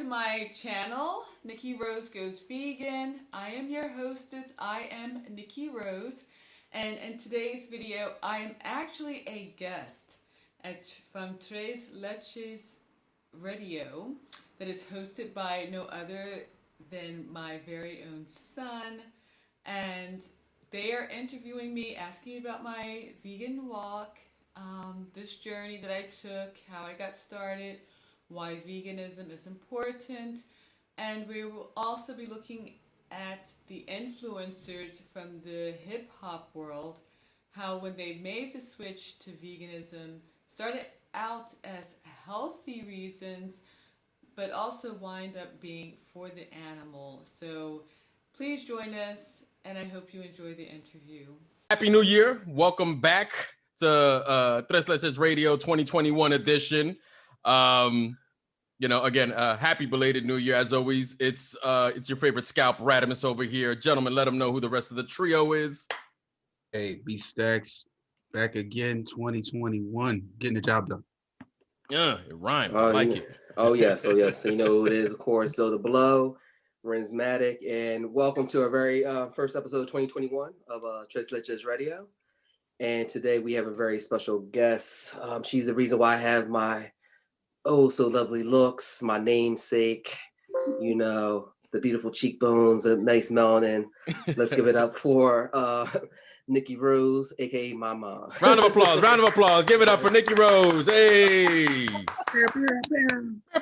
to my channel, Nikki Rose Goes Vegan. I am your hostess. I am Nikki Rose. And in today's video, I am actually a guest from Leches Radio that is hosted by no other than my very own son. And they are interviewing me, asking me about my vegan walk, this journey that I took, how I got started, why veganism is important, and we will also be looking at the influencers from the hip-hop world, how when they made the switch to veganism, started out as healthy reasons, but also wind up being for the animal. So please join us, and I hope you enjoy the interview. Happy New Year. Welcome back to Leches Radio 2021 edition. Again, happy belated New Year. As always, it's your favorite scalp Radimus over here. Gentlemen, let them know who the rest of the trio is. Hey, B-Stacks, back again, 2021, getting the job done. Yeah, it rhymed. I like it. Oh, yes. So you know who it is, of course. So the Blow, Rensmatic, and welcome to our very first episode of 2021 of Leches Radio. And today we have a very special guest. She's the reason why I have my so lovely looks, my namesake, the beautiful cheekbones, a nice melanin. Let's give it up for Nikki Rose, aka my mom. Round of applause. Give it up for Nikki Rose. Hey.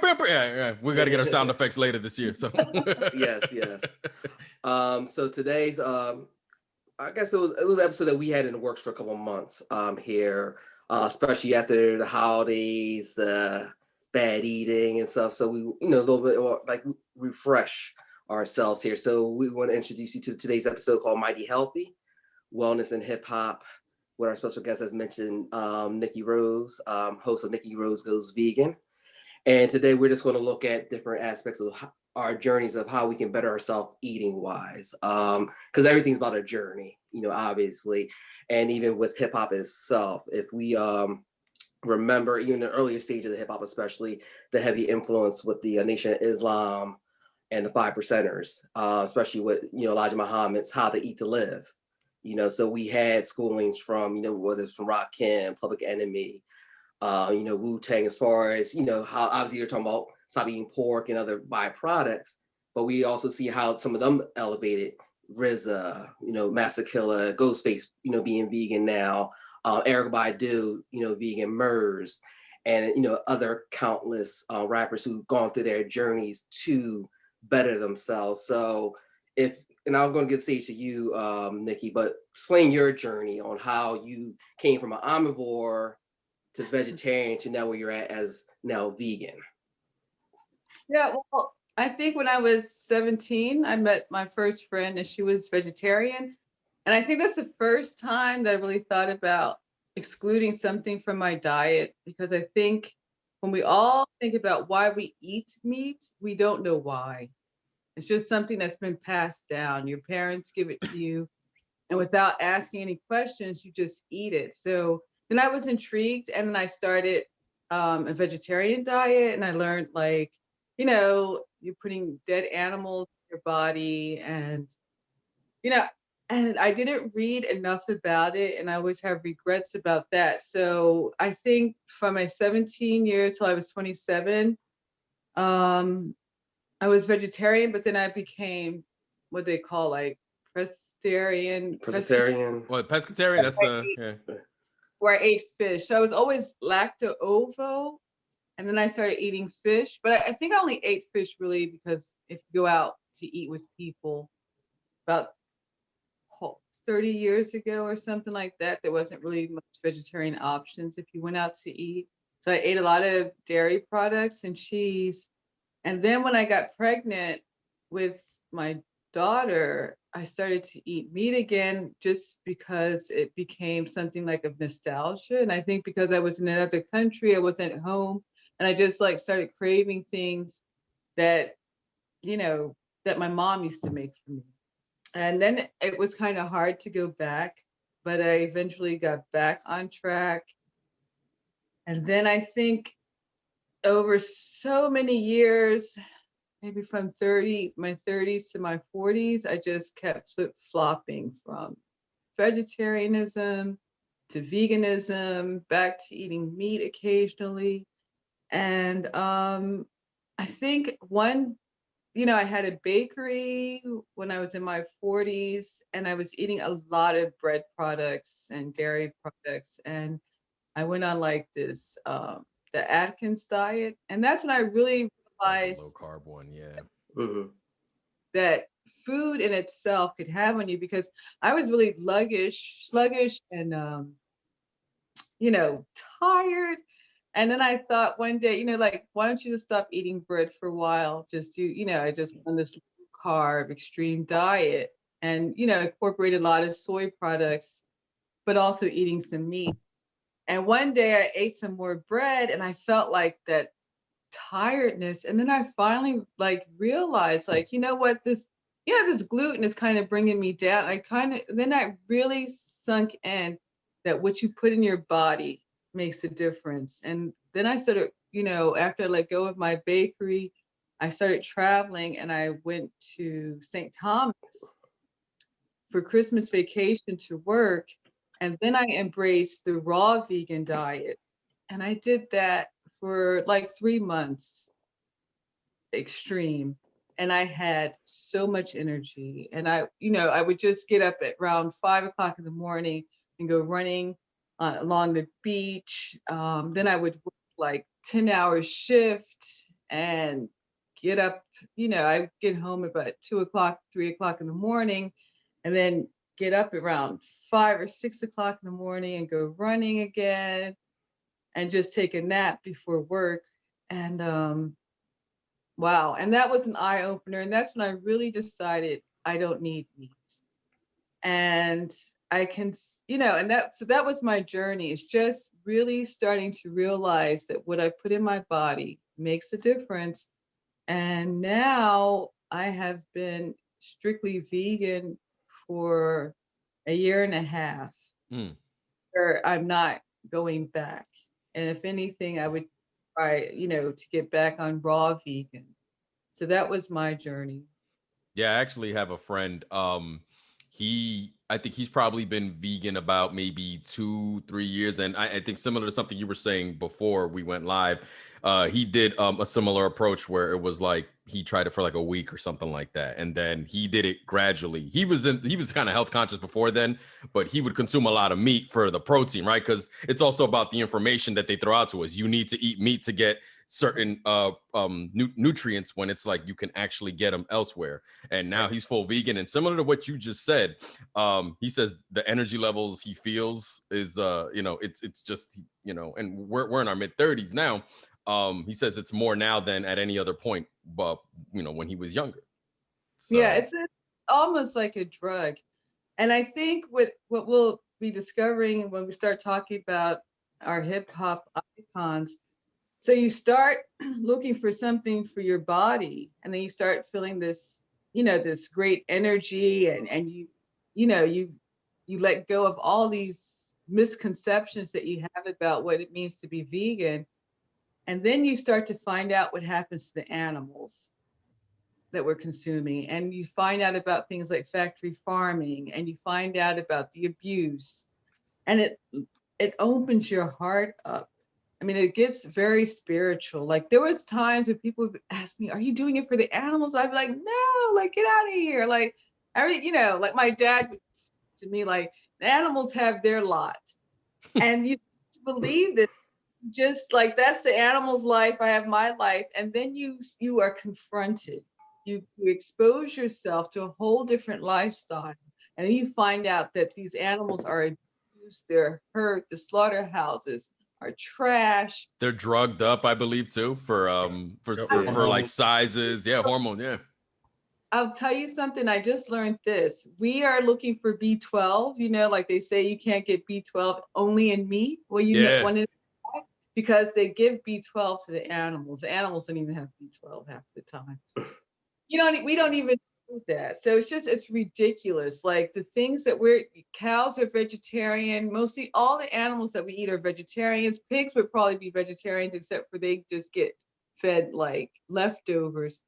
Yeah. We got to get our sound effects later this year. So yes. So today's I guess it was an episode that we had in the works for a couple of months here, especially after the holidays, bad eating and stuff. So we, a little bit more like refresh ourselves here. So we want to introduce you to today's episode called Mighty Healthy, Wellness and Hip Hop, with our special guest, as mentioned, Nikki Rose, host of Nikki Rose Goes Vegan. And today we're just going to look at different aspects of our journeys of how we can better ourselves eating wise. Because everything's about a journey, obviously. And even with hip hop itself, if we remember, even the earlier stage of the hip hop, especially the heavy influence with the Nation of Islam and the 5 Percenters, especially with, Elijah Muhammad's How to Eat to Live. So we had schoolings from, whether it's from Rakim, Public Enemy, WuTang, as far as, how obviously you're talking about stop eating pork and other byproducts, but we also see how some of them elevated RZA, Master Killer, Ghostface, being vegan now, Eric Badu, vegan Murs, and, other countless rappers who've gone through their journeys to better themselves. So and I'm going to give the stage to you, Nikki, but explain your journey on how you came from an omnivore to vegetarian to now where you're at as now vegan. Yeah, well, I think when I was 17, I met my first friend and she was vegetarian. And I think that's the first time that I really thought about excluding something from my diet, because I think when we all think about why we eat meat, we don't know why. It's just something that's been passed down. Your parents give it to you, and without asking any questions, you just eat it. So then I was intrigued, and then I started a vegetarian diet, and I learned, you're putting dead animals in your body, and and I didn't read enough about it, and I always have regrets about that. So I think from my 17 years till I was 27, I was vegetarian, but then I became what they call pescatarian. Well, pescatarian, that's where I ate fish. So I was always lacto-ovo, and then I started eating fish. But I think I only ate fish really because if you go out to eat with people about 30 years ago or something like that, there wasn't really much vegetarian options if you went out to eat. So I ate a lot of dairy products and cheese. And then when I got pregnant with my daughter, I started to eat meat again just because it became something like of nostalgia. And I think because I was in another country, I wasn't at home, and I just started craving things that, that my mom used to make for me. And then it was kind of hard to go back, but I eventually got back on track. And then I think over so many years, maybe from my 30s to my 40s, I just kept flip-flopping from vegetarianism to veganism, back to eating meat occasionally. And I think I had a bakery when I was in my 40s, and I was eating a lot of bread products and dairy products. And I went on like this, the Atkins diet. And that's when I really That's realized a low carb one, yeah. Mhm. that food in itself could have on you, because I was really sluggish and, tired. And then I thought one day, like, why don't you just stop eating bread for a while? Just I just on this low carb extreme diet and, incorporated a lot of soy products, but also eating some meat. And one day I ate some more bread and I felt like that tiredness. And then I finally like realized, like, you know what, this gluten is kind of bringing me down. Then I really sunk in that what you put in your body makes a difference. And then I started, after I let go of my bakery, I started traveling and I went to St. Thomas for Christmas vacation to work. And then I embraced the raw vegan diet. And I did that for like 3 months, extreme. And I had so much energy. And I would just get up at around 5 o'clock in the morning and go running along the beach. Then I would work like 10-hour shift and get up, I get home about 2 o'clock, 3 o'clock in the morning, and then get up around 5 or 6 o'clock in the morning and go running again and just take a nap before work. And wow. And that was an eye opener. And that's when I really decided I don't need meat. And I can, and that was my journey. It's just really starting to realize that what I put in my body makes a difference. And now I have been strictly vegan for a year and a half, where I'm not going back. And if anything, I would try, to get back on raw vegan. So that was my journey. Yeah, I actually have a friend. I think he's probably been vegan about maybe 2-3 years, and I think similar to something you were saying before we went live. He did a similar approach where it was like he tried it for like a week or something like that, and then he did it gradually. He was kind of health conscious before then, but he would consume a lot of meat for the protein, right? Because it's also about the information that they throw out to us. You need to eat meat to get certain nutrients when it's like you can actually get them elsewhere. And now he's full vegan, and similar to what you just said, he says the energy levels he feels is it's just, and we're in our mid-30s now. He says it's more now than at any other point, but when he was younger. So. Yeah, it's almost like a drug. And I think what we'll be discovering when we start talking about our hip hop icons. So you start looking for something for your body, and then you start feeling this, this great energy, and you let go of all these misconceptions that you have about what it means to be vegan. And then you start to find out what happens to the animals that we're consuming. And you find out about things like factory farming, and you find out about the abuse. And it opens your heart up. I mean, it gets very spiritual. Like, there was times when people would ask me, "Are you doing it for the animals?" I'd be like, "No, like, get out of here." Like, like my dad would say to me, like, the animals have their lot. And you believe this, just like, that's the animal's life, I have my life. And then you are confronted. You expose yourself to a whole different lifestyle. And then you find out that these animals are abused, they're hurt, the slaughterhouses are trash. They're drugged up, I believe, too, for like sizes. Yeah, hormone. Yeah. I'll tell you something. I just learned this. We are looking for B12. Like they say, you can't get B12 only in meat. Well, because they give B12 to the animals. The animals don't even have B12 half the time. We don't even do that. So it's ridiculous. Like, the things that cows are vegetarian. Mostly all the animals that we eat are vegetarians. Pigs would probably be vegetarians, except for they just get fed like leftovers.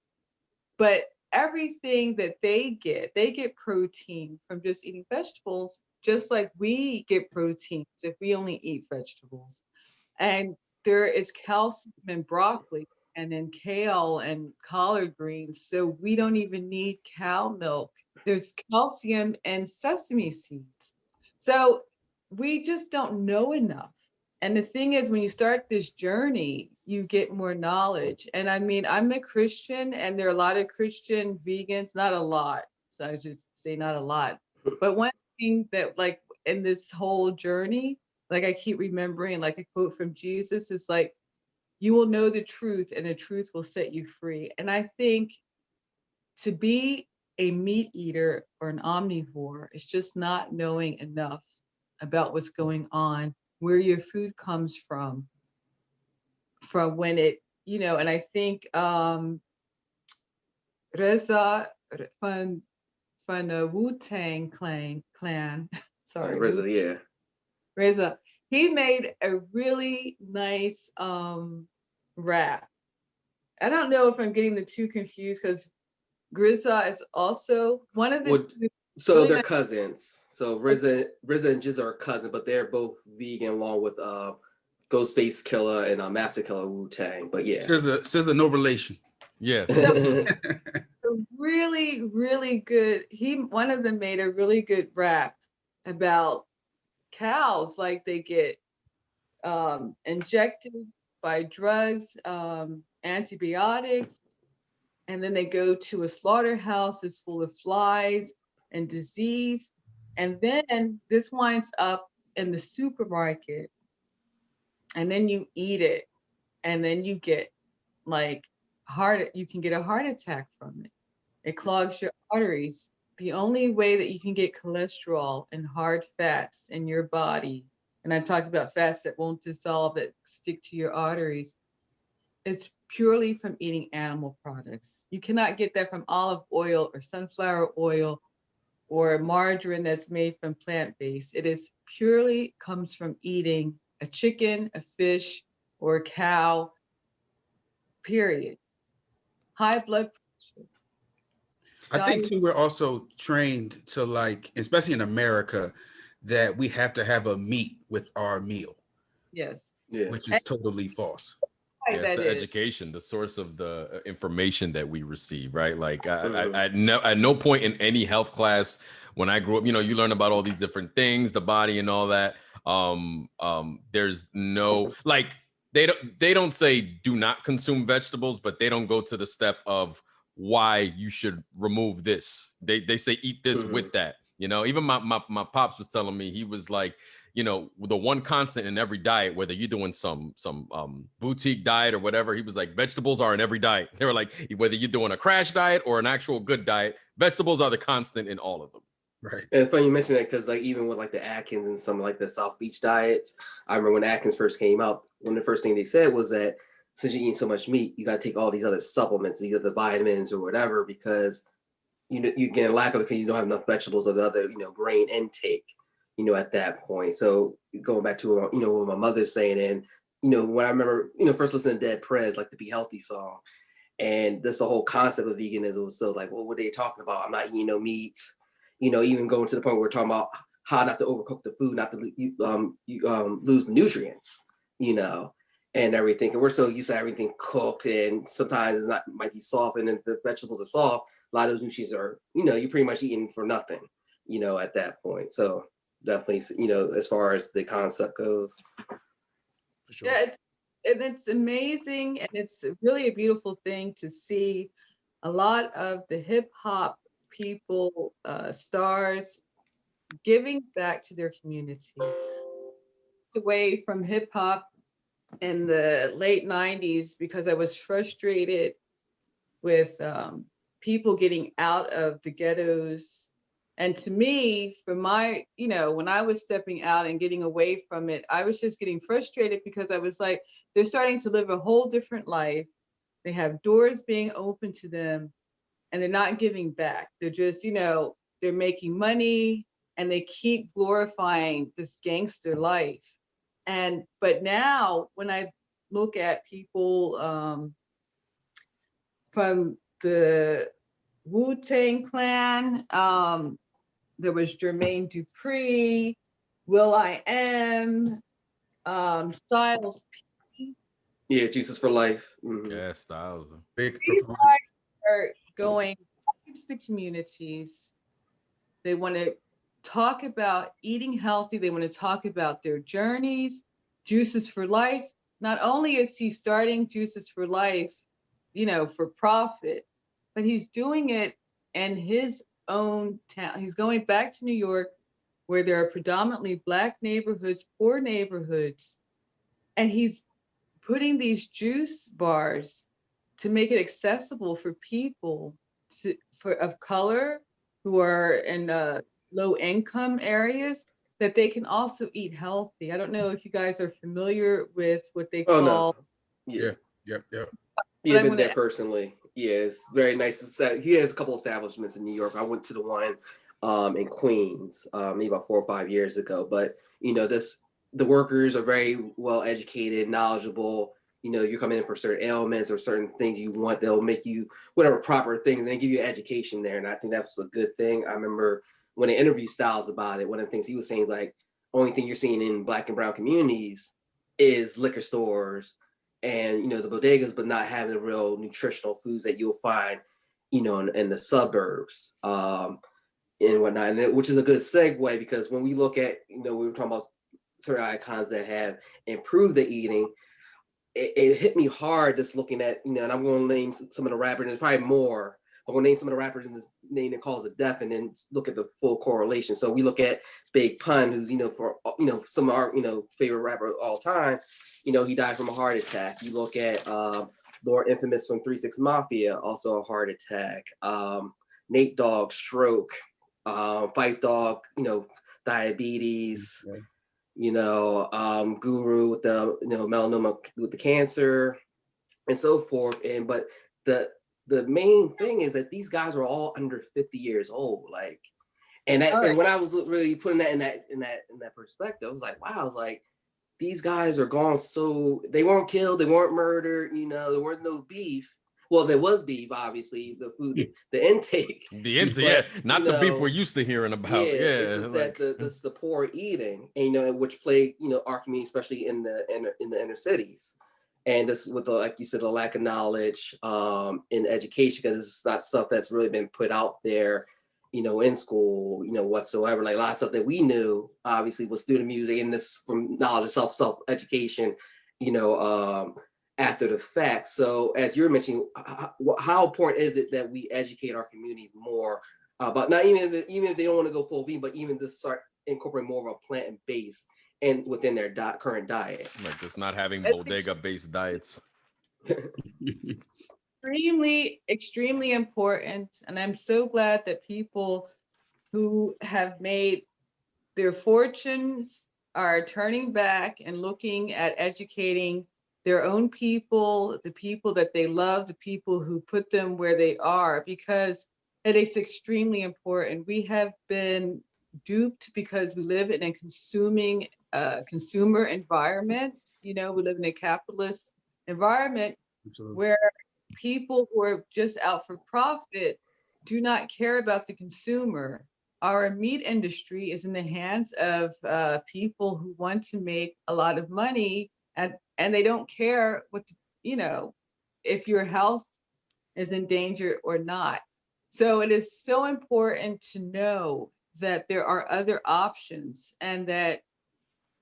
But everything that they get protein from just eating vegetables, just like we get proteins if we only eat vegetables. And there is calcium in broccoli and in kale and collard greens. So we don't even need cow milk. There's calcium in sesame seeds. So we just don't know enough. And the thing is, when you start this journey, you get more knowledge. And I mean, I'm a Christian, and there are a lot of Christian vegans, not a lot. So I just say not a lot. But one thing that, like, in this whole journey, like I keep remembering, like a quote from Jesus is like, you will know the truth, and the truth will set you free. And I think to be a meat eater or an omnivore is just not knowing enough about what's going on, where your food comes from when it, and I think RZA from the WuTang Clan, sorry, RZA, yeah. RZA, he made a really nice rap. I don't know if I'm getting the two confused, because GZA is also one of the two. So really they're nice. Cousins. So RZA and GZA are cousins, but they're both vegan, along with Ghostface Killer and Master Killer WuTang. But yeah, SZA, no relation. Yes. Really, really good. One of them made a really good rap about cows, like they get injected by drugs, antibiotics, and then they go to a slaughterhouse that's full of flies and disease. And then this winds up in the supermarket, and then you eat it, and then you get you can get a heart attack from it. It clogs your arteries. The only way that you can get cholesterol and hard fats in your body, and I'm talking about fats that won't dissolve, that stick to your arteries, is purely from eating animal products. You cannot get that from olive oil or sunflower oil or margarine that's made from plant-based. It is purely comes from eating a chicken, a fish, or a cow, period. High blood pressure. I think too, we're also trained to, like, especially in America, that we have to have a meat with our meal. Yes. Yeah. Which is totally false. Yeah, it's the education, the source of the information that we receive, right? Like at no point in any health class when I grew up, you learn about all these different things, the body and all that. There's no, like, they don't say do not consume vegetables, but they don't go to the step of why you should remove this. They say eat this with that. Even my pops was telling me, he was like, the one constant in every diet, whether you're doing some boutique diet or whatever, he was like, vegetables are in every diet. They were like, whether you're doing a crash diet or an actual good diet, vegetables are the constant in all of them. Right. And it's funny you mention that, because like even with like the Atkins and some like the South Beach diets, I remember when Atkins first came out, one of the first things they said was that since you're eating so much meat, you got to take all these other supplements, either the vitamins or whatever, because you get a lack of it because you don't have enough vegetables or the other grain intake. At that point. So going back to, what my mother's saying, and, when I remember, first listening to Dead Prez, like the Be Healthy song, and this the whole concept of veganism was so like, what were they talking about? I'm not eating no meat, even going to the point where we're talking about how not to overcook the food, not to lose the nutrients, and everything. And we're so used to everything cooked, and sometimes might be soft, and if the vegetables are soft, a lot of those nutrients are, you're pretty much eating for nothing, at that point. So definitely, as far as the concept goes. For sure. Yeah, it's amazing, and it's really a beautiful thing to see a lot of the hip hop people, stars, giving back to their community. Away from hip hop in the late 90s because I was frustrated with people getting out of the ghettos. And to me, for my, when I was stepping out and getting away from it, I was just getting frustrated because I was like, they're starting to live a whole different life. They have doors being open to them, and they're not giving back. They're just, they're making money, and they keep glorifying this gangster life. But now when I look at people from the WuTang Clan. There was Jermaine Dupri, will.i.am, Styles P. Yeah, Jesus for Life. Yeah, Styles. Big These proponent. guys are going into the communities. They want to talk about eating healthy. They want to talk about their journeys. Juices for Life. Not only is he starting Juices for Life, for profit, but he's doing it in his own town. He's going back to New York, where there are predominantly Black neighborhoods, poor neighborhoods, and he's putting these juice bars to make it accessible for people of color who are in low income areas, that they can also eat healthy. I don't know if you guys are familiar with what they call. No. Yeah. Yep. Yeah, been there personally. Yeah, it's very nice. He has a couple establishments in New York. I went to the one in Queens maybe about 4 or 5 years ago. But the workers are very well educated, knowledgeable. You're coming in for certain ailments or certain things you want, they'll make you whatever proper things, and they give you education there. And I think that's a good thing. I remember when they interviewed Styles about it, one of the things he was saying is like, only thing you're seeing in Black and brown communities is liquor stores and the bodegas, but not having the real nutritional foods that you'll find in the suburbs and whatnot. And which is a good segue, because when we look at we were talking about certain icons that have improved the eating, it hit me hard just looking at and I'm going to name some of the rappers, and there's probably more. I'm going to name some of the rappers in this name that cause of death, and then look at the full correlation. So we look at Big Pun, who's for some of our favorite rapper of all time. He died from a heart attack. You look at Lord Infamous from 3 6 Mafia, also a heart attack. Nate Dogg, stroke. Phife Dawg, diabetes. Okay. Guru with the melanoma with the cancer, and so forth. But the main thing is that these guys are all under 50 years old. And when I was really putting that in that perspective, I was like, wow, I was like, these guys are gone. So they weren't killed, they weren't murdered, there was no beef. Well, there was beef, obviously, the food, the intake. Not the beef we're used to hearing about. It's just that the poor eating, and which plague our community, especially in the inner cities, and this with like you said, the lack of knowledge in education, because it's not stuff that's really been put out there, in school, whatsoever. Like a lot of stuff that we knew, obviously, was student music, and this from knowledge of self education, after the fact. So as you're mentioning, how important is it that we educate our communities more about, not even if they don't want to go full vegan, but even to start incorporating more of a plant base and within their current diet, like just not having bodega based diets. Extremely important. And I'm so glad that people who have made their fortunes are turning back and looking at educating their own people, the people that they love, the people who put them where they are, because it is extremely important. We have been duped because we live in a consumer environment. We live in a capitalist environment. Absolutely. Where people who are just out for profit do not care about the consumer. Our meat industry is in the hands of people who want to make a lot of money, and they don't care if your health is in danger or not. So it is so important to know that there are other options, and that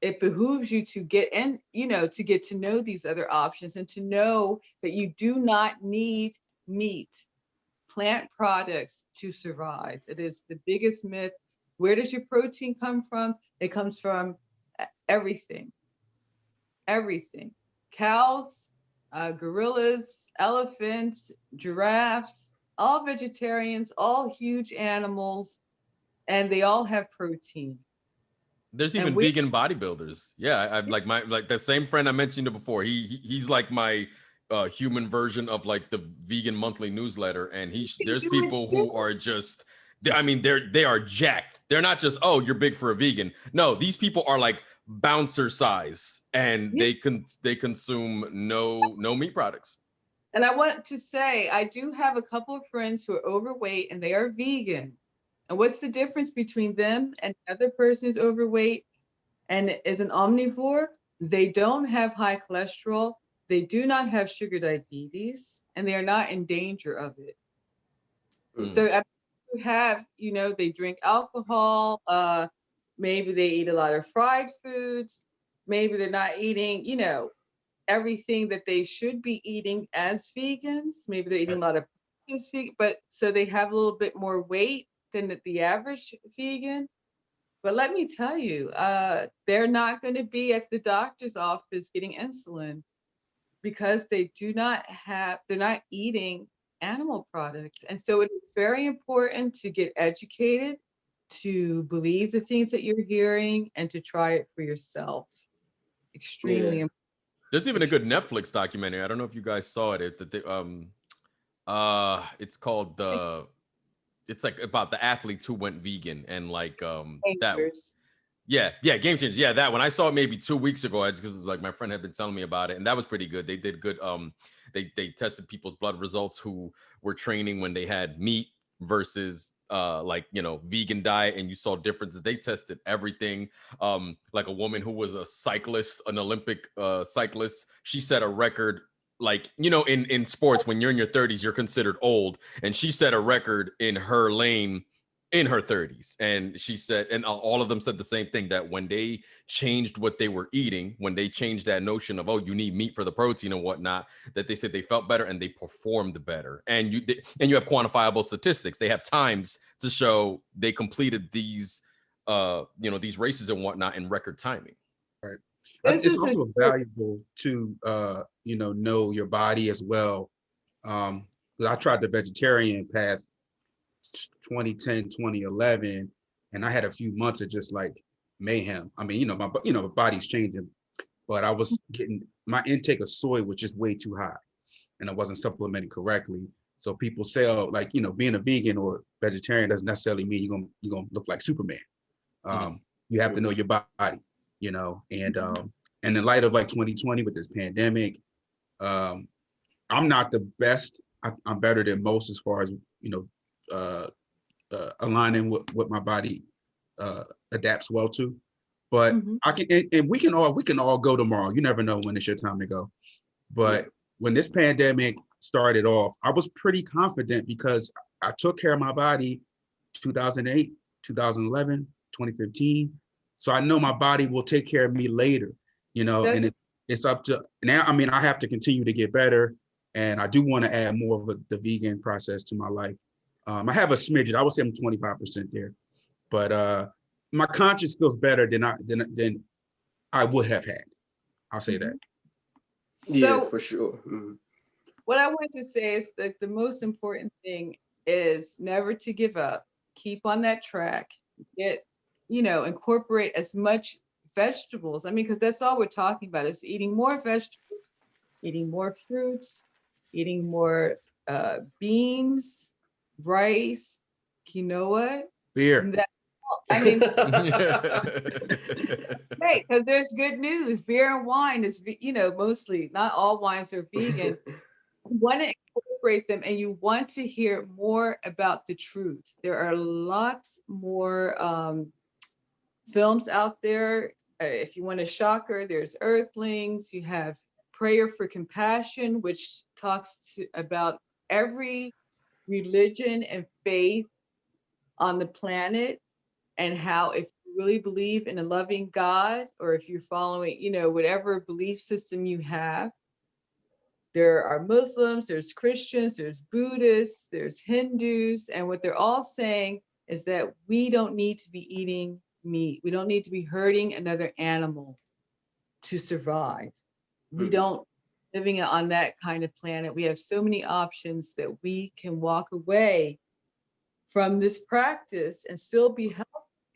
it behooves you to get in, to get to know these other options, and to know that you do not need meat, plant products to survive. It is the biggest myth. Where does your protein come from? It comes from everything. Cows, gorillas, elephants, giraffes, all vegetarians, all huge animals, and they all have protein. There's even vegan bodybuilders. Yeah, I'm like the same friend I mentioned before. He's like my human version of like the vegan monthly newsletter, and there's people who are just, they are jacked. They're not just, oh, you're big for a vegan. No, these people are like bouncer size, and they consume no meat products. And I want to say, I do have a couple of friends who are overweight and they are vegan. And what's the difference between them and another person who's overweight and is an omnivore? They don't have high cholesterol, they do not have sugar diabetes, and they are not in danger of it. So you have, they drink alcohol, maybe they eat a lot of fried foods, maybe they're not eating, everything that they should be eating as vegans. Maybe they're eating a lot of processed vegan, but so they have a little bit more weight than the average vegan. But let me tell you, they're not going to be at the doctor's office getting insulin because they're not eating animal products. And so it is very important to get educated, to believe the things that you're hearing, and to try it for yourself. Extremely important. There's even a good Netflix documentary. I don't know if you guys saw it. It's called it's like about the athletes who went vegan and like that. Yeah, Game Changers. Yeah, that one I saw it maybe 2 weeks ago. Because like my friend had been telling me about it, and that was pretty good. They did good. They tested people's blood results who were training when they had meat versus vegan diet, and you saw differences. They tested everything. Like a woman who was a cyclist, an Olympic cyclist, she set a record. Like, in sports, when you're in your 30s, you're considered old, and she set a record in her lane in her 30s. And she said, and all of them said the same thing, that when they changed what they were eating, when they changed that notion of, oh, you need meat for the protein and whatnot, that they said they felt better and they performed better. And you have quantifiable statistics. They have times to show they completed these these races and whatnot in record timing. Right. It's also valuable to know your body as well. Because I tried the vegetarian path 2010, 2011, and I had a few months of just like mayhem. I mean, my body's changing, but I was getting my intake of soy was just way too high, and I wasn't supplementing correctly. So people say, oh, like, being a vegan or vegetarian doesn't necessarily mean you're gonna look like Superman. You have to know your body, and in light of like 2020 with this pandemic, I'm not the best. I'm better than most as far as aligning with what my body adapts well to. But I can, and we can all go tomorrow. You never know when it's your time to go. But when this pandemic started off, I was pretty confident because I took care of my body 2008, 2011, 2015. So I know my body will take care of me later, and it's up to now. I mean, I have to continue to get better, and I do want to add more of the vegan process to my life. I have a smidgen. I would say I'm 25% there, but my conscience feels better than I would have had. I'll say that. Yeah, So, for sure. What I want to say is that the most important thing is never to give up. Keep on that track. Incorporate as much vegetables. I mean, because that's all we're talking about is eating more vegetables, eating more fruits, eating more beans, rice, quinoa, beer. Right, because there's good news. Beer and wine is, mostly, not all wines are vegan. You want to incorporate them, and you want to hear more about the truth. There are lots more films out there. If you want a shocker, there's Earthlings. You have Prayer for Compassion, which talks about every religion and faith on the planet, and how if you really believe in a loving God, or if you're following, whatever belief system you have, there are Muslims, there's Christians, there's Buddhists, there's Hindus, and what they're all saying is that we don't need to be eating meat. We don't need to be hurting another animal to survive. We don't living on that kind of planet. We have so many options that we can walk away from this practice and still be healthy,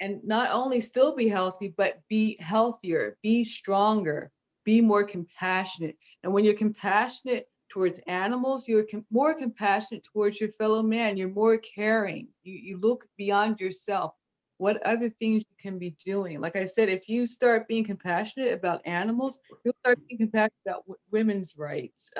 and not only still be healthy, but be healthier, be stronger, be more compassionate. And when you're compassionate towards animals, you're more compassionate towards your fellow man. You're more caring. You look beyond yourself. What other things you can be doing? Like I said, if you start being compassionate about animals, you'll start being compassionate about women's rights,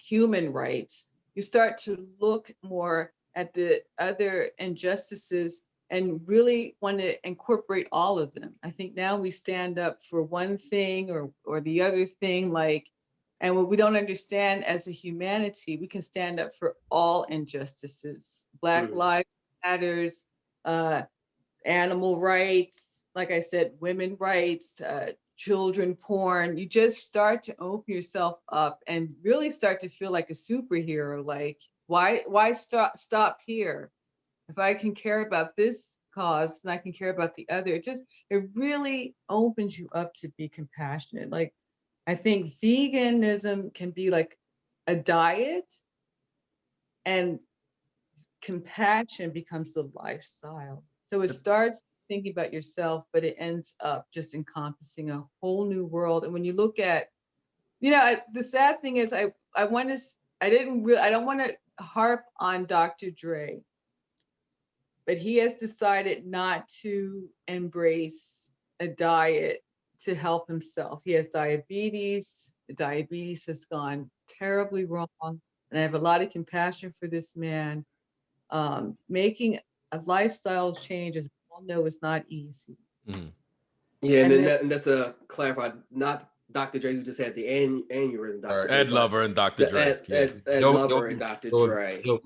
human rights, you start to look more at the other injustices and really want to incorporate all of them. I think now we stand up for one thing or the other thing, like, and what we don't understand as a humanity, we can stand up for all injustices. Black Lives Matters, animal rights, like I said, women rights, children porn. You just start to open yourself up and really start to feel like a superhero. Like, why stop here? If I can care about this cause, then I can care about the other. It really opens you up to be compassionate. Like, I think veganism can be like a diet, and compassion becomes the lifestyle. So it starts thinking about yourself, but it ends up just encompassing a whole new world. And when you look at, the sad thing is, I don't want to harp on Dr. Dre, but he has decided not to embrace a diet to help himself. He has diabetes. The diabetes has gone terribly wrong. And I have a lot of compassion for this man. Making a lifestyle change, as we all know, is not easy. Mm. Yeah, and that's a clarified, not Dr. Dre, who just had the aneurysm. Dr. Ed Lover and Dr. Dre. Ed Lover and Dr. Dre. Yo,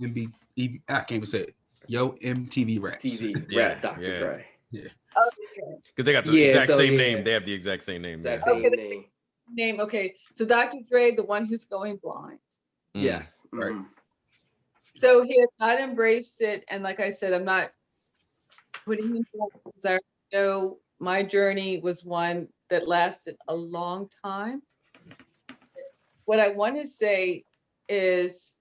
I can't even say it. Yo, MTV Raps. Rap Dr. Dre. Yeah. Because they got the exact same name. They have the exact same name. Exact same name. Okay. So Dr. Dre, the one who's going blind. Yes. Right. So he has not embraced it. And like I said, I'm not putting him down because I know my journey was one that lasted a long time. What I want to say is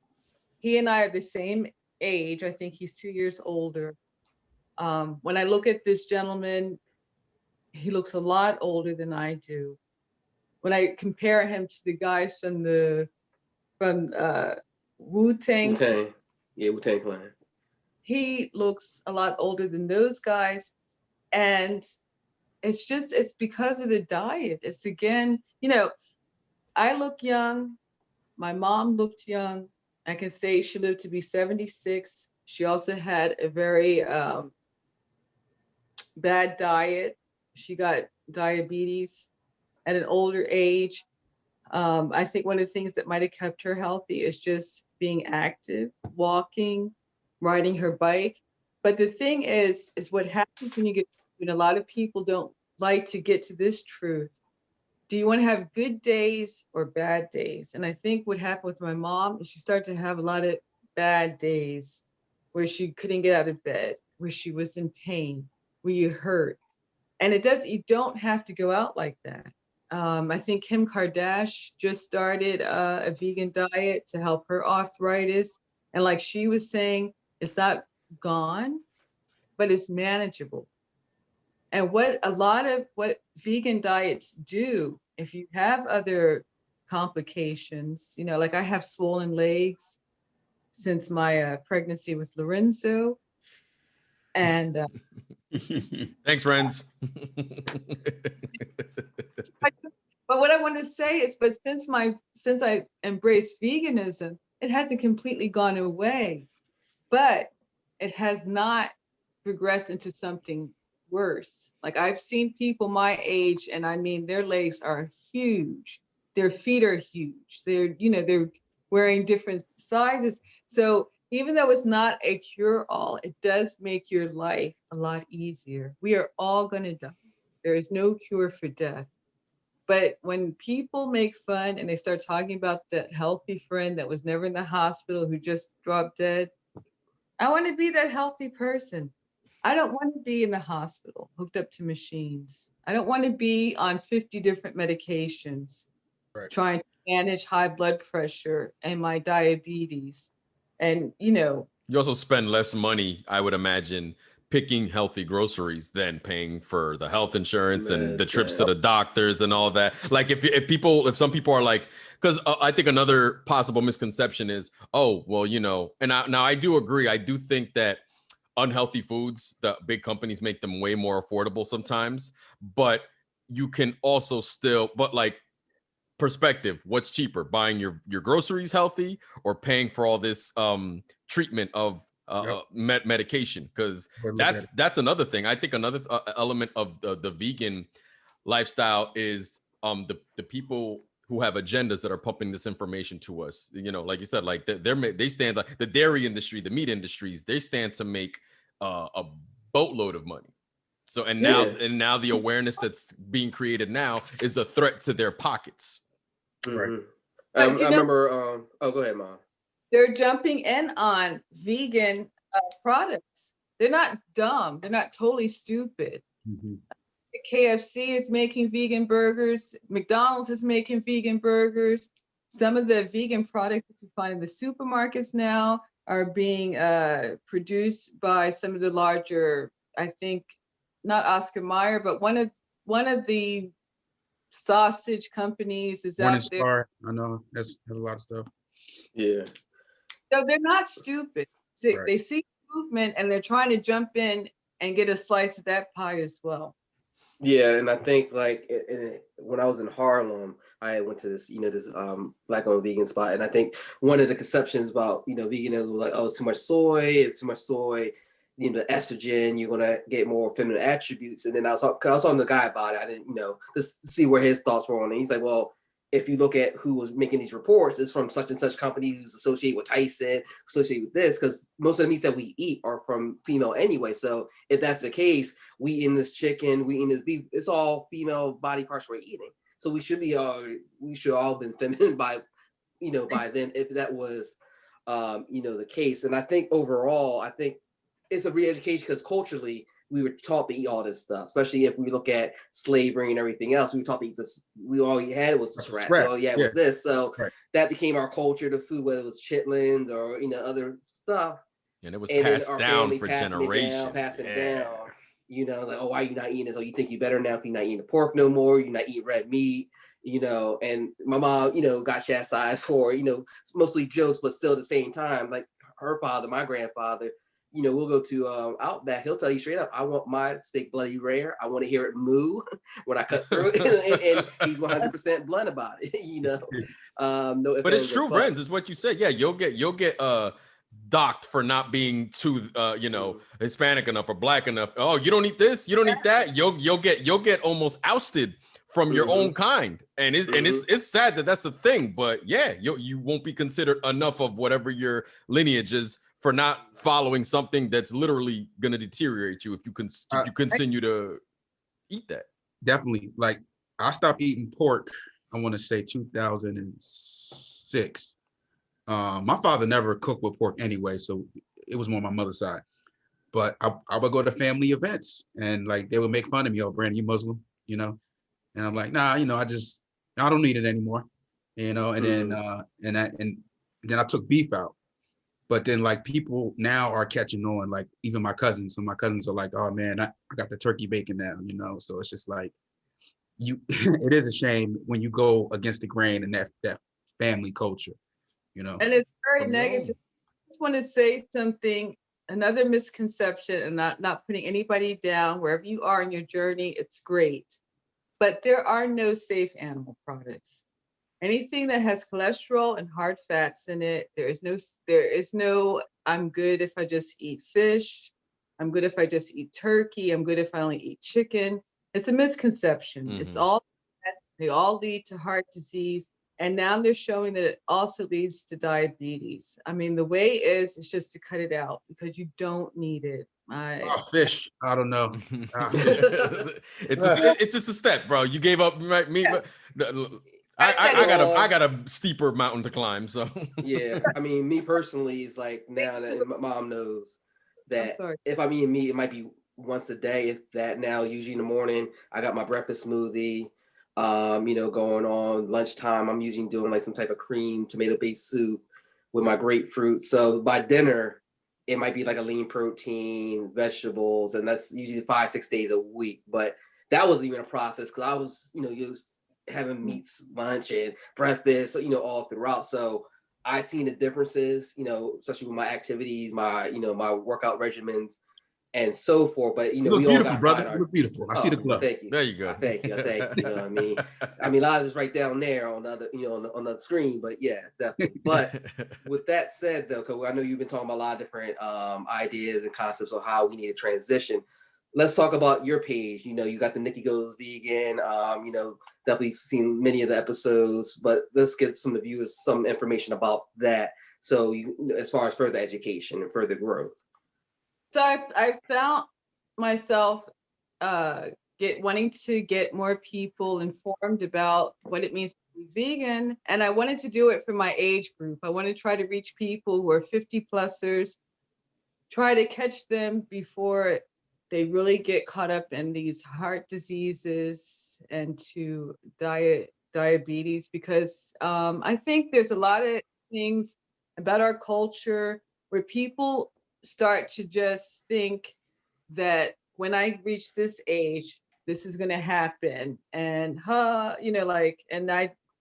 he and I are the same age. I think he's 2 years older. When I look at this gentleman, he looks a lot older than I do. When I compare him to the guys from WuTang. Yeah, WuTang Clan. He looks a lot older than those guys. And it's because of the diet. It's again, I look young. My mom looked young. I can say she lived to be 76. She also had a very bad diet. She got diabetes at an older age. I think one of the things that might have kept her healthy is just being active, walking, riding her bike. But the thing is what happens when you get, a lot of people don't like to get to this truth. Do you want to have good days or bad days? And I think what happened with my mom is she started to have a lot of bad days where she couldn't get out of bed, where she was in pain, where you hurt. And you don't have to go out like that. I think Kim Kardashian just started a vegan diet to help her arthritis. And like she was saying, it's not gone, but it's manageable. And what vegan diets do, if you have other complications, like I have swollen legs since my pregnancy with Lorenzo. And thanks, Renz. But what I want to say is, since I embraced veganism, it hasn't completely gone away, but it has not progressed into something worse. Like I've seen people my age, and I mean, their legs are huge. Their feet are huge. They're wearing different sizes. So even though it's not a cure-all, it does make your life a lot easier. We are all going to die. There is no cure for death. But when people make fun and they start talking about that healthy friend that was never in the hospital who just dropped dead, I want to be that healthy person. I don't want to be in the hospital hooked up to machines. I don't want to be on 50 different medications, trying to manage high blood pressure and my diabetes. And, you also spend less money, I would imagine, picking healthy groceries than paying for the health insurance and the trips to the doctors and all that. Like if some people are like, because I think another possible misconception is, oh, well, and now I do agree. I do think that unhealthy foods, the big companies make them way more affordable sometimes, but you can also still, but like perspective, what's cheaper, buying your groceries healthy or paying for all this treatment of medication? Because that's another thing. I think another element of the vegan lifestyle is the people who have agendas that are pumping this information to us. You know, like you said, like they stand, like the dairy industry, the meat industries, they stand to make a boatload of money. So now the awareness that's being created now is a threat to their pockets. Right. I remember. Oh, go ahead, Mom. They're jumping in on vegan products. They're not dumb. They're not totally stupid. Mm-hmm. KFC is making vegan burgers. McDonald's is making vegan burgers. Some of the vegan products that you find in the supermarkets now are being produced by some of the larger, I think, not Oscar Mayer, but one of the sausage companies is out there. Star, I know that's a lot of stuff. Yeah. So they're not stupid. They see movement and they're trying to jump in and get a slice of that pie as well. Yeah, and I think like when I was in Harlem, I went to this, this black-owned vegan spot, and I think one of the conceptions about veganism was like, oh, it's too much soy, the estrogen, you're gonna get more feminine attributes. And then I was talking to the guy about it. I didn't, just see where his thoughts were on it. He's like, well, if you look at who was making these reports, it's from such and such company who's associated with Tyson, associated with this, because most of the meats that we eat are from female anyway. So if that's the case, we eating this chicken, we eating this beef, it's all female body parts we're eating. So we should all been feminine by then, if that was, the case. And I think overall, it's a re-education because culturally, we were taught to eat all this stuff, especially if we look at slavery and everything else. We were taught to eat this. All you had was the scratch. So it was this. So that became our culture, the food, whether it was chitlins or other stuff. And it was passed down for generations. Passing it down. Like, oh, why are you not eating this? Oh, you think you better now if you're not eating the pork no more. You're not eating red meat. And my mom, got chastised for, mostly jokes, but still at the same time, like her father, my grandfather. We'll go to Outback. He'll tell you straight up, I want my steak bloody rare. I want to hear it moo when I cut through it. and he's 100% blunt about it, No, but it's true, friends. It's what you said. Yeah, you'll get docked for not being too Hispanic enough or black enough. Oh, you don't eat this, you don't eat that. You'll get almost ousted from your own kind. And it's sad that that's the thing. But yeah, you won't be considered enough of whatever your lineage is for not following something that's literally going to deteriorate you if you continue to eat that. Definitely. Like, I stopped eating pork, I want to say 2006. My father never cooked with pork anyway, so it was more on my mother's side. But I would go to family events and like they would make fun of me. Oh, Brandon, you Muslim, And I'm like, nah, I don't need it anymore, And then then I took beef out. But then like people now are catching on, like even my cousins. So my cousins are like, oh man, I got the turkey bacon now, So it's just like it is a shame when you go against the grain and that family culture, And it's very negative. I just want to say something, another misconception, and not putting anybody down. Wherever you are in your journey, it's great. But there are no safe animal products. Anything that has cholesterol and hard fats in it, there is no, I'm good if I just eat fish. I'm good if I just eat turkey. I'm good if I only eat chicken. It's a misconception. Mm-hmm. They all lead to heart disease. And now they're showing that it also leads to diabetes. I mean, the way is just to cut it out because you don't need it. Fish. I don't know. It's just a step, bro. You gave up meat. I got a steeper mountain to climb, so yeah. I mean, me personally is like now that my mom knows that if I'm eating meat, it might be once a day. If that now, usually in the morning, I got my breakfast smoothie. Going on lunchtime, I'm usually doing like some type of cream tomato-based soup with my grapefruit. So by dinner, it might be like a lean protein, vegetables, and that's usually 5-6 days a week. But that wasn't even a process because I was, used having meats lunch and breakfast, all throughout. So I seen the differences, especially with my activities, my, my workout regimens. and so forth. But You we look all beautiful, got brother. You look beautiful. I see the glove. Thank you. There you go. Thank you. Thank you. You know what I mean? I mean, a lot of it's right down there on the other, on the screen. But yeah, definitely. But with that said, though, because I know you've been talking about a lot of different ideas and concepts of how we need to transition. Let's talk about your page. You got the Nikki Goes Vegan. Definitely seen many of the episodes, but let's get some of the viewers some information about that. So, as far as further education and further growth. So I found myself wanting to get more people informed about what it means to be vegan, and I wanted to do it for my age group. I want to try to reach people who are 50-plusers, try to catch them before they really get caught up in these heart diseases and to diabetes, because I think there's a lot of things about our culture where people start to just think that when I reach this age, this is going to happen. And,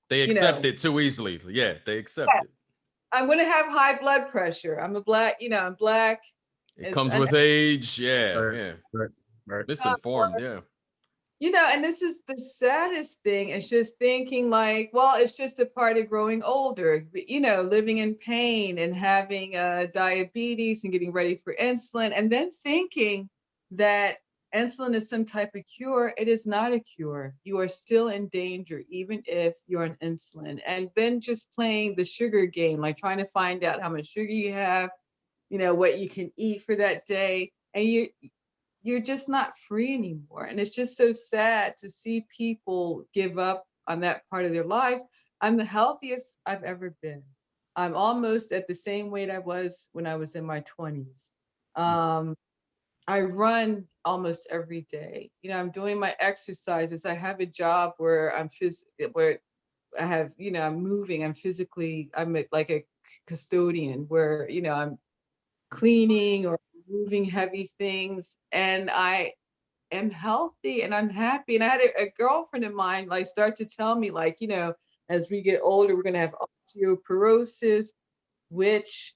they accept it too easily. Yeah, they accept it. I'm going to have high blood pressure. I'm I'm black. It comes with age. Yeah, Right. Misinformed, yeah. And this is the saddest thing. It's just thinking like, well, it's just a part of growing older, living in pain and having diabetes and getting ready for insulin, and then thinking that insulin is some type of cure. It is not a cure. You are still in danger, even if you're on insulin. And then just playing the sugar game, like trying to find out how much sugar you have, what you can eat for that day. And you're just not free anymore. And it's just so sad to see people give up on that part of their lives. I'm the healthiest I've ever been. I'm almost at the same weight I was when I was in my 20s. I run almost every day. I'm doing my exercises. I have a job where I'm moving. I'm like a custodian where, I'm cleaning or moving heavy things, and I am healthy and I'm happy. And I had a girlfriend of mine like start to tell me like, as we get older, we're going to have osteoporosis, which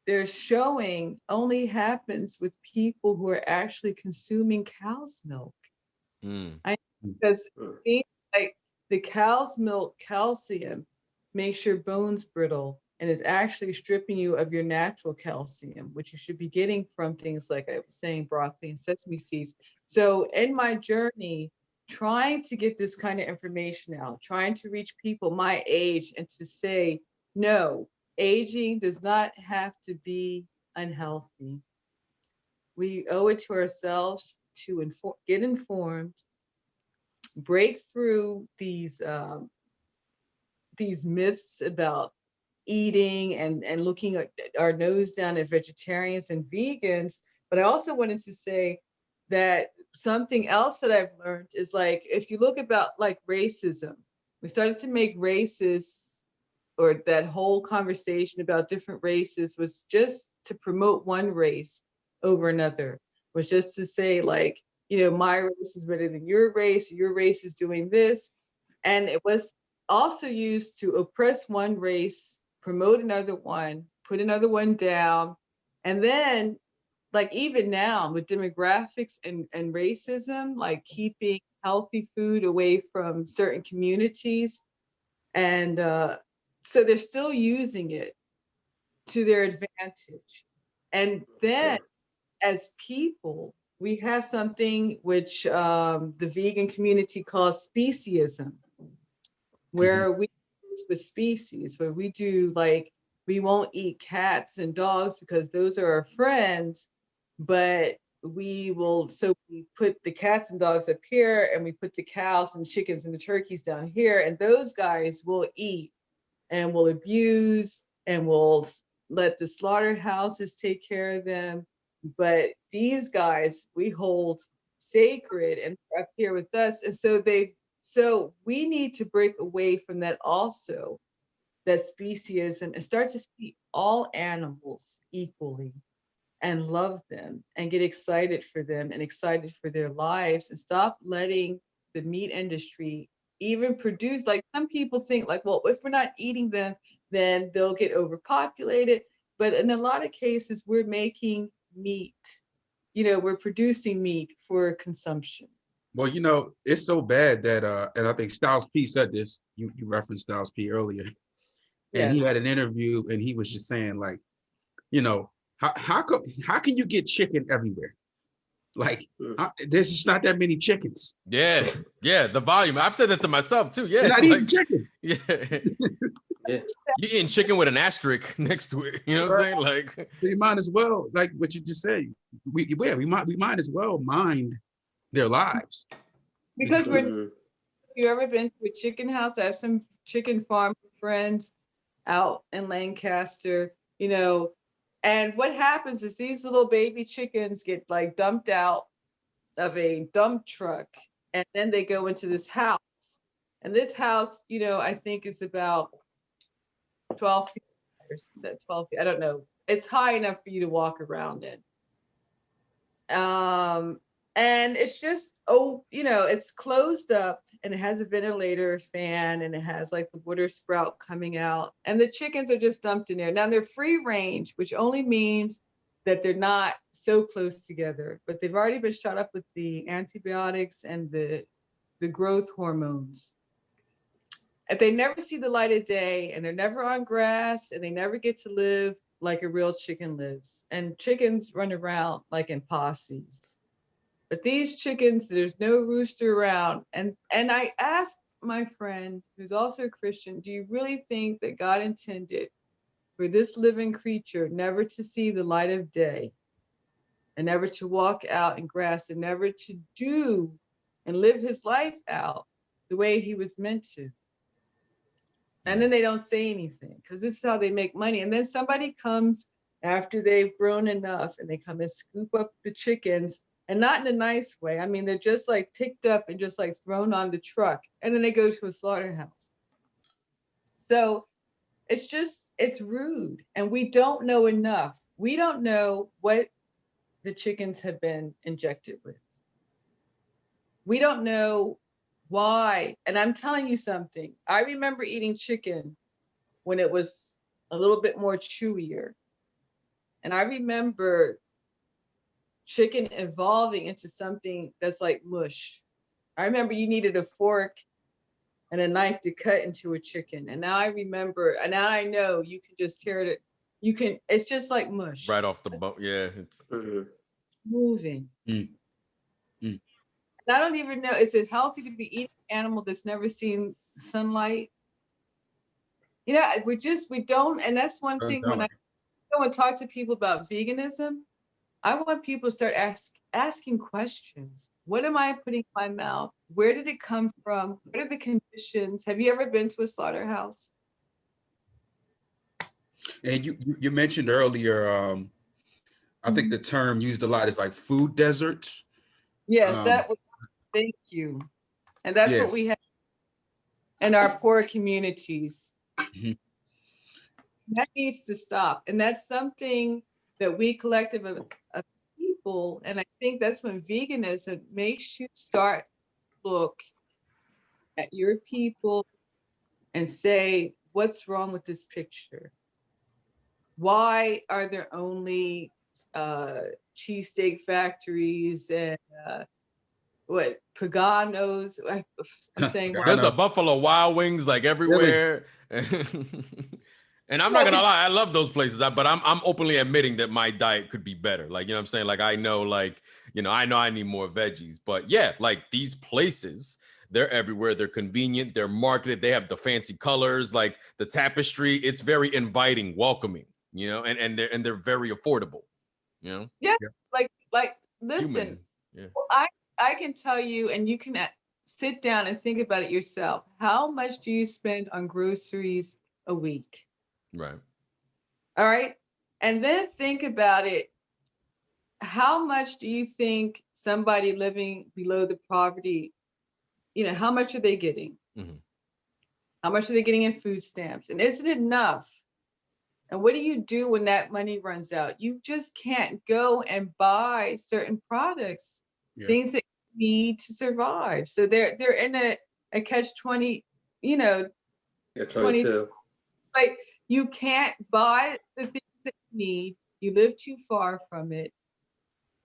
they're showing only happens with people who are actually consuming cow's milk. Because it seems like the cow's milk calcium makes your bones brittle and is actually stripping you of your natural calcium, which you should be getting from things like I was saying, broccoli and sesame seeds. So in my journey, trying to get this kind of information out, trying to reach people my age and to say, no, aging does not have to be unhealthy. We owe it to ourselves to get informed, break through these myths about eating and looking at our nose down at vegetarians and vegans. But I also wanted to say that something else that I've learned is like, if you look about like racism, we started to make races, or that whole conversation about different races was just to promote one race over another, was just to say like, my race is better than your race is doing this. And it was also used to oppress one race, promote another one, put another one down. And then like even now with demographics and racism, like keeping healthy food away from certain communities. And so they're still using it to their advantage. And then as people, we have something which the vegan community calls speciesism, where we with species, where we do like, we won't eat cats and dogs because those are our friends, but we put the cats and dogs up here and we put the cows and chickens and the turkeys down here, and those guys will eat and will abuse and will let the slaughterhouses take care of them. But these guys we hold sacred and they're up here with us. And so we need to break away from that also, that speciesism, and start to see all animals equally and love them and get excited for them and excited for their lives, and stop letting the meat industry even produce, like some people think like, well, if we're not eating them, then they'll get overpopulated. But in a lot of cases, we're making meat we're producing meat for consumption. Well, it's so bad that and I think Styles P said this. You referenced Styles P earlier, and he had an interview, and he was just saying like, how can you get chicken everywhere? Like, there's just not that many chickens. Yeah, the volume. I've said that to myself too. Yeah, they're not eating chicken. Yeah. Yeah. You're eating chicken with an asterisk next to it. You know what I'm saying? Like, they might as well, like what you just said. We might as well mind their lives. Because if you ever been to a chicken house, I have some chicken farm friends out in Lancaster, and what happens is these little baby chickens get like dumped out of a dump truck, and then they go into this house. And this house, I think is about 12 feet, or 12 feet, I don't know. It's high enough for you to walk around in. And it's just, it's closed up, and it has a ventilator fan, and it has like the water sprout coming out, and the chickens are just dumped in there. Now they're free range, which only means that they're not so close together, but they've already been shot up with the antibiotics and the growth hormones. And they never see the light of day, and they're never on grass, and they never get to live like a real chicken lives. And chickens run around like in posses. But these chickens, there's no rooster around. And I asked my friend, who's also a Christian, do you really think that God intended for this living creature never to see the light of day, and never to walk out in grass, and never to do and live his life out the way he was meant to? And then they don't say anything, because this is how they make money. And then somebody comes after they've grown enough, and they come and scoop up the chickens, and not in a nice way. I mean, they're just like picked up and just like thrown on the truck, and then they go to a slaughterhouse. So it's rude, and we don't know enough. We don't know what the chickens have been injected with. We don't know why. And I'm telling you something. I remember eating chicken when it was a little bit more chewier. And I remember chicken evolving into something that's like mush. I remember you needed a fork and a knife to cut into a chicken. And now I remember, and now I know you can just tear it. It's just like mush. Right off the bone. Yeah. It's moving. And I don't even know, is it healthy to be eating an animal that's never seen sunlight? We don't, and that's one thing when I go and talk to people about veganism, I want people to start asking questions. What am I putting in my mouth? Where did it come from? What are the conditions? Have you ever been to a slaughterhouse? And you mentioned earlier, I think the term used a lot is like food deserts. Yes, thank you. And that's what we have in our poor communities. That needs to stop. And that's something that we collective of people, and I think that's when veganism makes you start look at your people and say, what's wrong with this picture? Why are there only cheesesteak factories and Pagano's? I'm saying there's a Buffalo Wild Wings like everywhere. Really? And I'm not gonna lie, I love those places, but I'm openly admitting that my diet could be better. Like, you know what I'm saying? Like, I know I need more veggies, but yeah, like these places, they're everywhere. They're convenient. They're marketed. They have the fancy colors, like the tapestry. It's very inviting, welcoming, and they're very affordable, Yeah. Like listen, I can tell you, and you can sit down and think about it yourself. How much do you spend on groceries a week? Right. All right. And then think about it. How much do you think somebody living below the poverty, how much are they getting? Mm-hmm. How much are they getting in food stamps? And is it enough? And what do you do when that money runs out? You just can't go and buy certain products, things that you need to survive. So they're in a catch-20, 22. Like, you can't buy the things that you need. You live too far from it.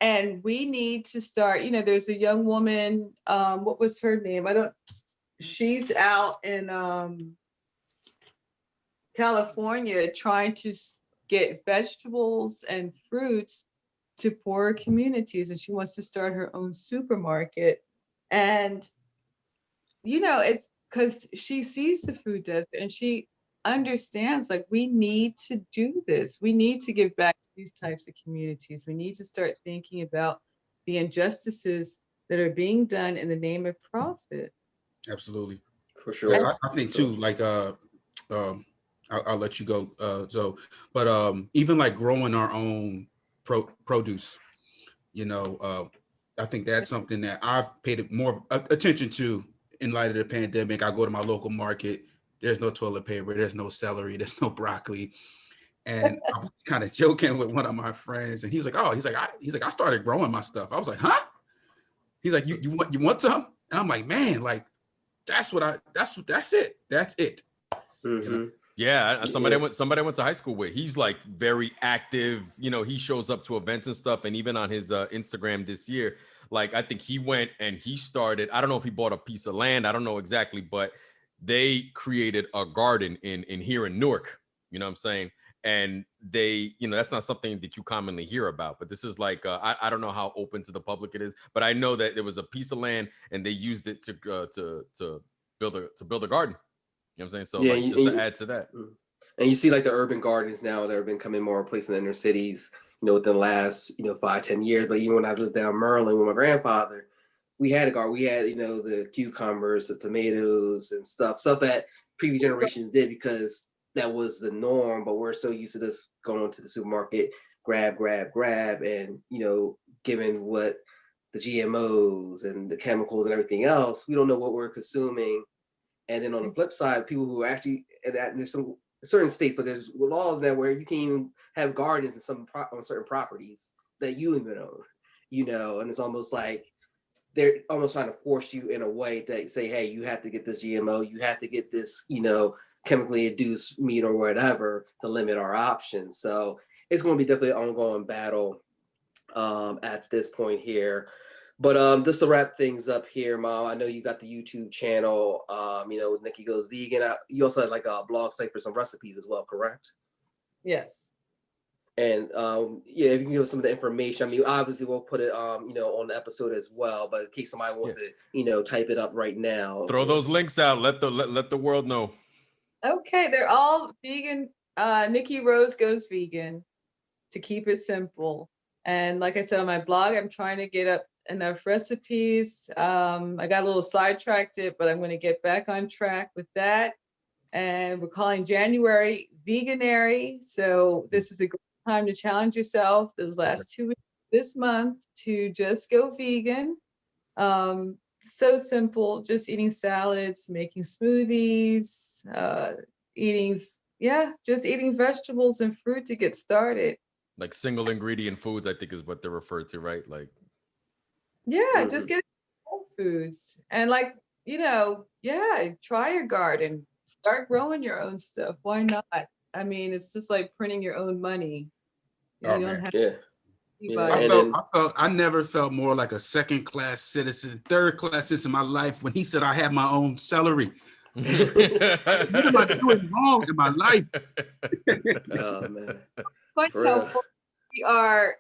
And we need to start, there's a young woman, what was her name? She's out in California trying to get vegetables and fruits to poorer communities, and she wants to start her own supermarket. And it's because she sees the food desert and she understands, like, we need to do this. We need to give back to these types of communities. We need to start thinking about the injustices that are being done in the name of profit. Absolutely. For sure. I think too, like I'll let you go, but even like growing our own produce, I think that's something that I've paid more attention to in light of the pandemic. I go to my local market. There's no toilet paper. There's no celery. There's no broccoli. And I was kind of joking with one of my friends, and he's like, I started growing my stuff. I was like, huh? He's like, you want some? And I'm like, man, like that's it. That's it. Mm-hmm. Yeah, somebody I went to high school with. He's like very active. He shows up to events and stuff. And even on his Instagram this year, like I think he went and he started. I don't know if he bought a piece of land. I don't know exactly, but they created a garden in here in Newark. You know what I'm saying? And they, that's not something that you commonly hear about. But this is like I don't know how open to the public it is, but I know that there was a piece of land and they used it to build a garden. You know what I'm saying? So yeah, just to add to that. And you see like the urban gardens now that have been becoming more place in the inner cities, within the last, 5-10 years. But even when I lived down Maryland with my grandfather, we had a garden. We had, the cucumbers, the tomatoes and stuff that previous generations did because that was the norm. But we're so used to this going to the supermarket, grab, and, given what the GMOs and the chemicals and everything else, we don't know what we're consuming. And then on the flip side, people who are actually, and there's some certain states, but there's laws now where you can't even have gardens on certain properties that you even own, and it's almost like they're almost trying to force you in a way that say, hey, you have to get this GMO, you have to get this, chemically induced meat or whatever to limit our options. So it's going to be definitely an ongoing battle at this point here. But just to wrap things up here, Mom, I know you got the YouTube channel, Nikki Goes Vegan. You also had like a blog site for some recipes as well, correct? Yes. And if you can give us some of the information. I mean, obviously we'll put it, on the episode as well. But in case somebody wants to, type it up right now, throw those links out. Let the world know. Okay, they're all vegan. Nikki Rose Goes Vegan, to keep it simple. And like I said on my blog, I'm trying to get up enough recipes. I got a little sidetracked but I'm going to get back on track with that. And we're calling January Veganary. So this is a great time to challenge yourself those last 2 weeks this month to just go vegan. So simple, just eating salads, making smoothies, just eating vegetables and fruit to get started. Like single ingredient foods, I think is what they're referred to, right? Like, just get whole foods and try your garden, start growing your own stuff. Why not? I mean, it's just like printing your own money. You don't have I never felt more like a second-class citizen, third-class citizen in my life when he said I had my own celery. What am I doing wrong in my life? Oh man. But we are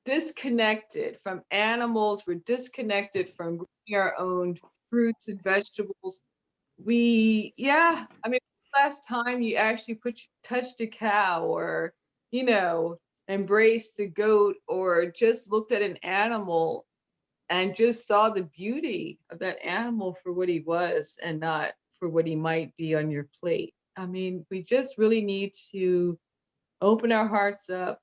disconnected from animals. We're disconnected from growing our own fruits and vegetables. Last time you actually touched a cow or, embraced a goat or just looked at an animal and just saw the beauty of that animal for what he was and not for what he might be on your plate. I mean, we just really need to open our hearts up,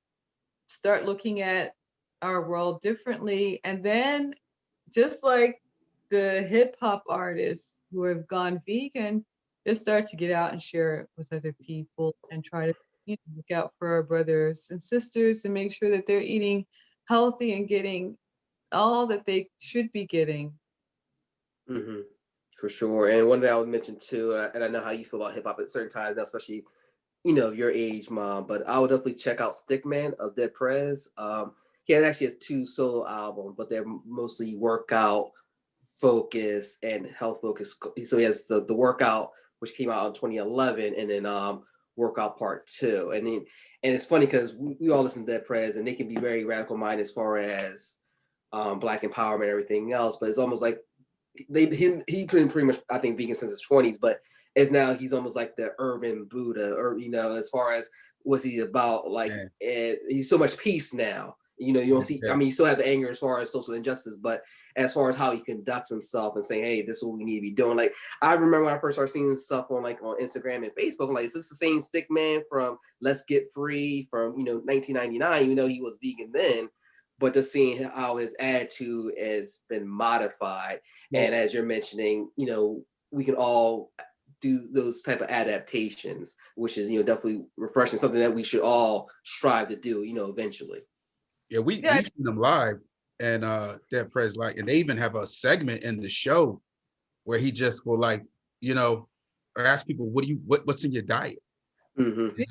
start looking at our world differently, and then just like the hip hop artists who have gone vegan, just start to get out and share it with other people and try to look out for our brothers and sisters and make sure that they're eating healthy and getting all that they should be getting. Mm-hmm. For sure. And one thing I would mention too, and I know how you feel about hip hop at certain times, especially your age, Mom, but I would definitely check out Stickman of Dead Prez. he actually has 2 solo albums, but they're mostly workout focus and health focus. So he has the workout, which came out in 2011, and then workout part 2. And it's funny because we all listen to Dead Prez, and they can be very radical minded as far as Black empowerment and everything else. But it's almost like he been pretty much, I think, vegan since his 20s, but as now he's almost like the urban Buddha, or as far as what's he about, like, and he's so much peace now. You don't see, I mean, you still have the anger as far as social injustice, but as far as how he conducts himself and saying, hey, this is what we need to be doing. Like, I remember when I first started seeing stuff on Instagram and Facebook, I'm like, is this the same stick man from Let's Get Free from, 1999, even though he was vegan then, but just seeing how his attitude has been modified. And as you're mentioning, we can all do those type of adaptations, which is, definitely refreshing, something that we should all strive to do, eventually. Yeah, we've seen them live, and Dead Prez, like, and they even have a segment in the show where he just will, like, ask people, what's in your diet? Mm-hmm.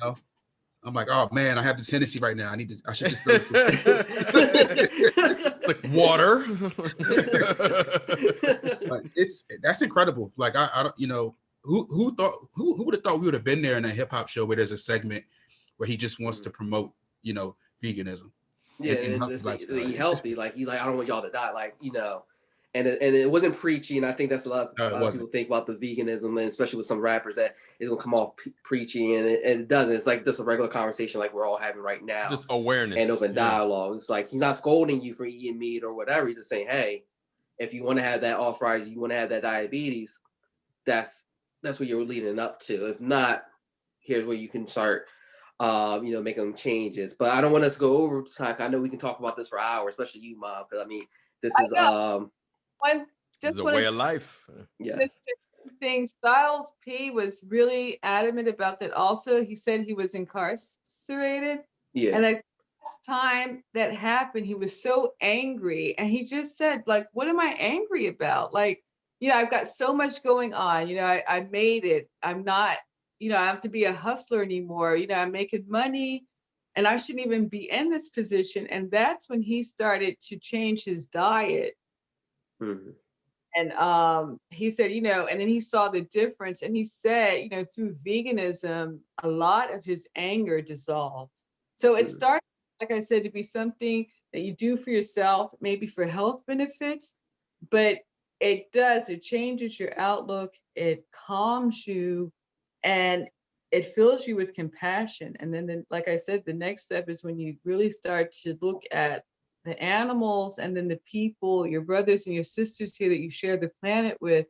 I'm like, oh man, I have this Hennessy right now. I should just like water. But that's incredible. Like, I don't, who would have thought we would have been there in a hip hop show where there's a segment where he just wants to promote, veganism. Yeah, and eat healthy. Like, he's like, I don't want y'all to die. Like, and it wasn't preachy. And I think that's a lot of people think about the veganism, and especially with some rappers, that it's gonna come off preachy, and it doesn't. It's like just a regular conversation like we're all having right now. Just awareness and open dialogue. It's like he's not scolding you for eating meat or whatever. He's just saying, hey, if you want to have that arthritis, you want to have that diabetes, that's what you're leading up to. If not, here's where you can start making changes. But I don't want us to go over time. I know we can talk about this for hours, especially you, Mom, because I mean, this is this is a way of life. Yes. Thing. Styles P was really adamant about that. Also, he said he was incarcerated. Yeah. And the last time that happened, he was so angry, and he just said, like, what am I angry about? Like, I've got so much going on. I made it. I'm not, I have to be a hustler anymore. I'm making money, and I shouldn't even be in this position. And that's when he started to change his diet. Mm-hmm. And he said, and then he saw the difference, and he said, through veganism, a lot of his anger dissolved. So it started, like I said, to be something that you do for yourself, maybe for health benefits, but it changes your outlook, it calms you, and it fills you with compassion. And then, like I said, the next step is when you really start to look at the animals and then the people, your brothers and your sisters here that you share the planet with.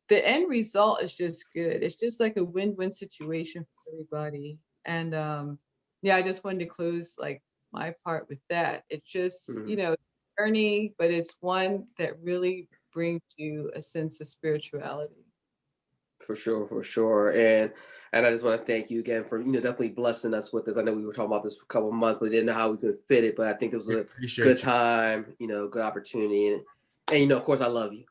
The end result is just good. It's just like a win-win situation for everybody. And I just wanted to close like my part with that. It's just, a journey, but it's one that really brings you a sense of spirituality. For sure. And I just want to thank you again for, definitely blessing us with this. I know we were talking about this for a couple of months, but we didn't know how we could fit it. But I think it was a good time, good opportunity. And of course, I love you.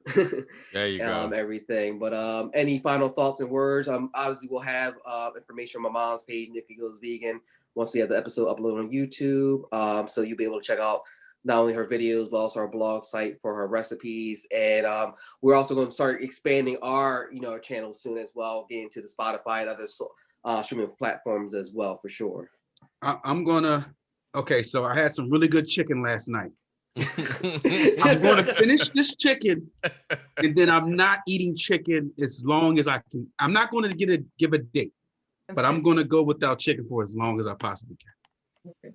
There you go. Everything. But any final thoughts and words? Obviously, we'll have information on my mom's page, Nikki Goes Vegan, once we have the episode uploaded on YouTube. So you'll be able to check out not only her videos, but also our blog site for her recipes. And we're also going to start expanding our, our channel soon as well, getting to the Spotify and other streaming platforms as well, for sure. Okay, so I had some really good chicken last night. I'm going to finish this chicken, and then I'm not eating chicken as long as I can. I'm not going to give a date, but I'm going to go without chicken for as long as I possibly can. Okay.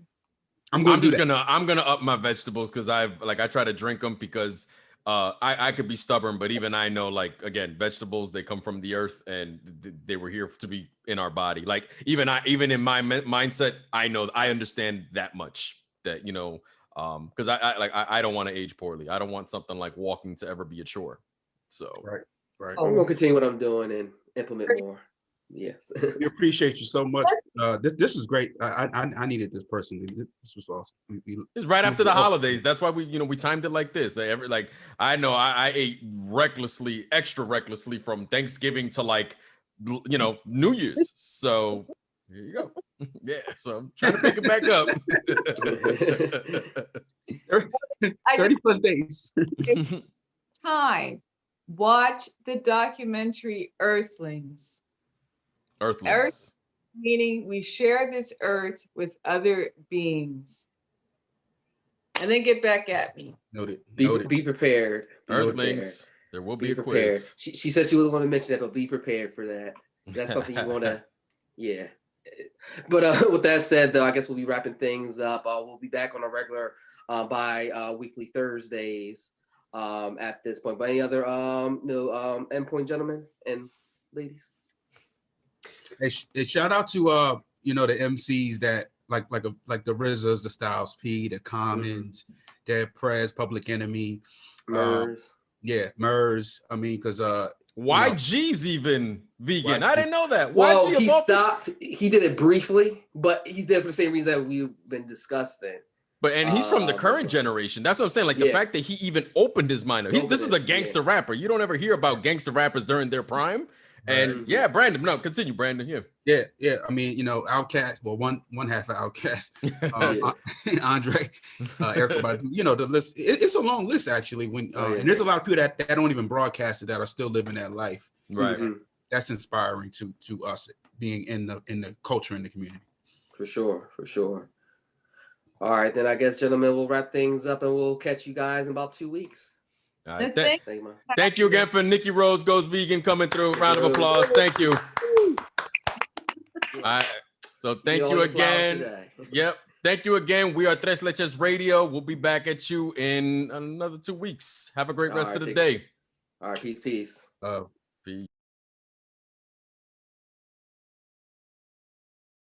I'm gonna up my vegetables because I try to drink them because I could be stubborn, but even I know, like, again, vegetables, they come from the earth and they were here to be in our body. Like, even in my mindset, I understand that much, that because I don't want to age poorly. I don't want something like walking to ever be a chore. So right. I'm gonna continue what I'm doing and implement more. Yes. We appreciate you so much. This is great. I needed this personally. This was awesome. It's right after the holidays. That's why we timed it like this. I know I ate extra recklessly from Thanksgiving to New Year's. So Here you go. Yeah, so I'm trying to pick it back up. 30 plus days. Time. Watch the documentary Earthlings. Earthlings. Meaning we share this earth with other beings. And then get back at me. Noted. Be prepared. Earthlings. There will be a prepared. quiz. She said she wasn't going to mention that, but be prepared for that. That's something you want to, yeah. But with that said, though, I guess we'll be wrapping things up. We'll be back on a regular bi-weekly Thursdays at this point. But any other endpoint, gentlemen and ladies? Hey, shout out to the MCs that like the RZAs, the Styles P, the Commons, Dead Prez, Public Enemy, Murs. Murs. I mean, because YG's even vegan. I didn't know that. Well, he stopped. He did it briefly, but he's there for the same reason that we've been discussing. But he's from the current generation. That's what I'm saying. Like the fact that he even opened his mind. This is a gangster rapper. You don't ever hear about gangster rappers during their prime. And Brandon, no, continue, Brandon. Yeah. I mean, Outkast. Well, one half of Outkast, Andre, Erykah Badu. The list. It's a long list actually. And there's a lot of people that don't even broadcast it that are still living that life. Right. That's inspiring to us being in the culture in the community. For sure. All right, then I guess, gentlemen, we'll wrap things up and we'll catch you guys in about 2 weeks. All right. Thank you again for Nikki Rose Goes Vegan coming through. Round of applause. Thank you. All right. So thank you again. Yep. Thank you again. We are Leches Radio. We'll be back at you in another 2 weeks. Have a great rest of the day. All right. Peace.